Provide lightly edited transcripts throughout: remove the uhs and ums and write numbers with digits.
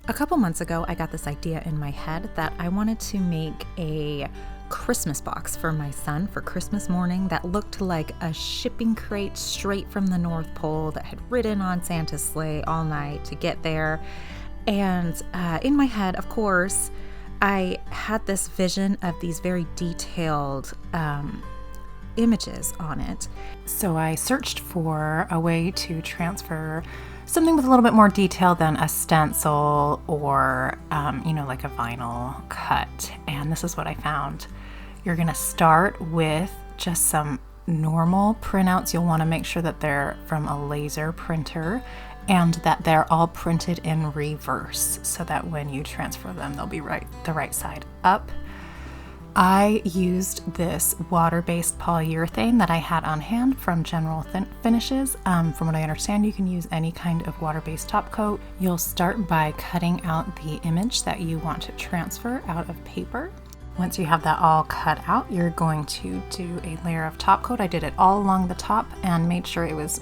A couple months ago, I got this idea in my head that I wanted to make a Christmas box for my son for Christmas morning that looked like a shipping crate straight from the North Pole that had ridden on Santa's sleigh all night to get there. And in my head, of course, I had this vision of these very detailed images on it. So I searched for a way to transfer something with a little bit more detail than a stencil or, like a vinyl cut. And this is what I found. You're going to start with just some normal printouts. You'll want to make sure that they're from a laser printer and that they're all printed in reverse so that when you transfer them, they'll be the right side up. I used this water-based polyurethane that I had on hand from General Finishes. From what I understand, you can use any kind of water-based top coat. You'll start by cutting out the image that you want to transfer out of paper. Once you have that all cut out, you're going to do a layer of top coat. I did it all along the top and made sure it was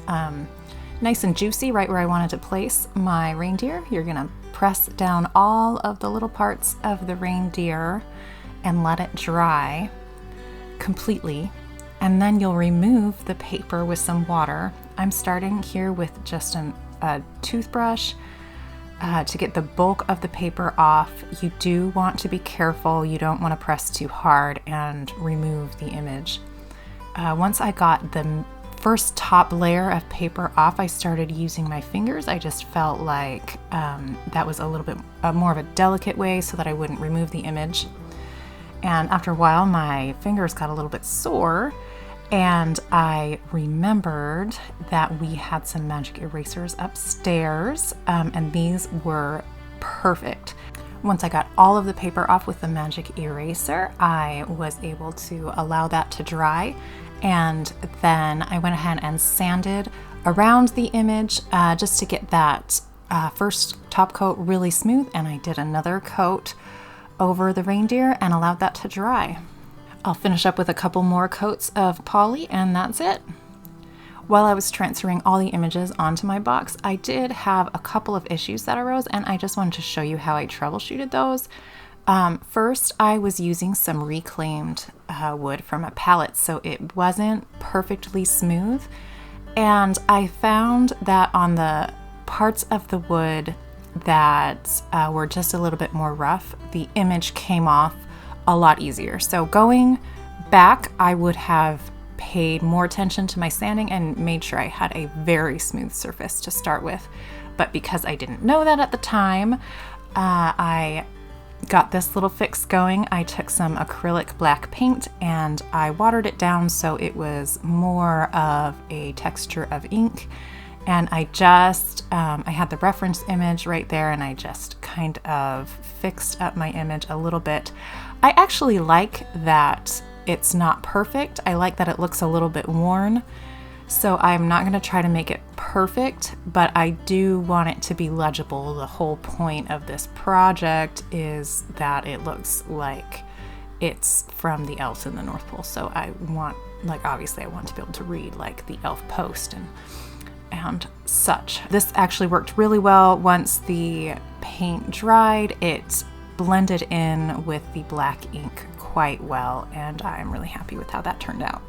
nice and juicy right where I wanted to place my reindeer. You're gonna press down all of the little parts of the reindeer and let it dry completely. And then you'll remove the paper with some water. I'm starting here with just a toothbrush to get the bulk of the paper off. You do want to be careful. You don't want to press too hard and remove the image. Once I got the first top layer of paper off, I started using my fingers. I just felt like that was a little bit more of a delicate way so that I wouldn't remove the image. And after a while, my fingers got a little bit sore, and I remembered that we had some magic erasers upstairs, and these were perfect. Once I got all of the paper off with the magic eraser, I was able to allow that to dry, and then I went ahead and sanded around the image just to get that first top coat really smooth, and I did another coat over the reindeer and allowed that to dry. I'll finish up with a couple more coats of poly and that's it. While I was transferring all the images onto my box, I did have a couple of issues that arose and I just wanted to show you how I troubleshooted those. First, I was using some reclaimed wood from a pallet, so it wasn't perfectly smooth. And I found that on the parts of the wood that were just a little bit more rough, the image came off a lot easier. So going back, I would have paid more attention to my sanding and made sure I had a very smooth surface to start with. But because I didn't know that at the time, I got this little fix going. I took some acrylic black paint and I watered it down so it was more of a texture of ink. And I just, I had the reference image right there and I just kind of fixed up my image a little bit. I actually like that it's not perfect. I like that it looks a little bit worn. So I'm not gonna try to make it perfect, but I do want it to be legible. The whole point of this project is that it looks like it's from the elves in the North Pole. So I want, obviously I want to be able to read like the elf post and such. This actually worked really well. Once the paint dried, it blended in with the black ink quite well, and I'm really happy with how that turned out.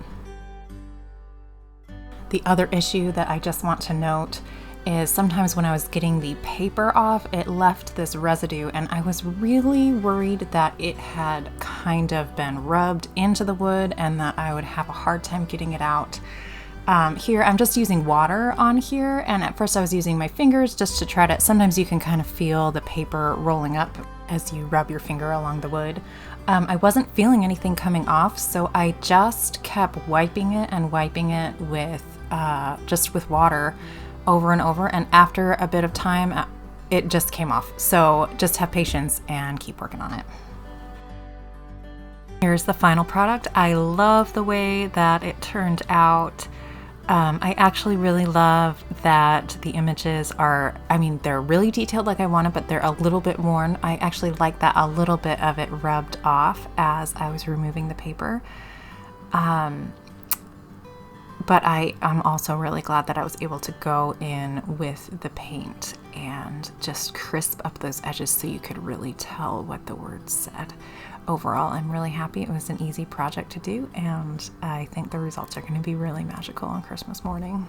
The other issue that I just want to note is sometimes when I was getting the paper off, it left this residue, and I was really worried that it had kind of been rubbed into the wood and that I would have a hard time getting it out. Here I'm just using water on here, and at first I was using my fingers just to try to, sometimes you can kind of feel the paper rolling up as you rub your finger along the wood. I wasn't feeling anything coming off, so I just kept wiping it with just with water over and over, and after a bit of time it just came off. So just have patience and keep working on it. Here's the final product. I love the way that it turned out. I actually really love that the images are, they're really detailed like I wanted, but they're a little bit worn. I actually like that a little bit of it rubbed off as I was removing the paper. But I'm also really glad that I was able to go in with the paint and just crisp up those edges so you could really tell what the words said. Overall, I'm really happy. It was an easy project to do, and I think the results are going to be really magical on Christmas morning.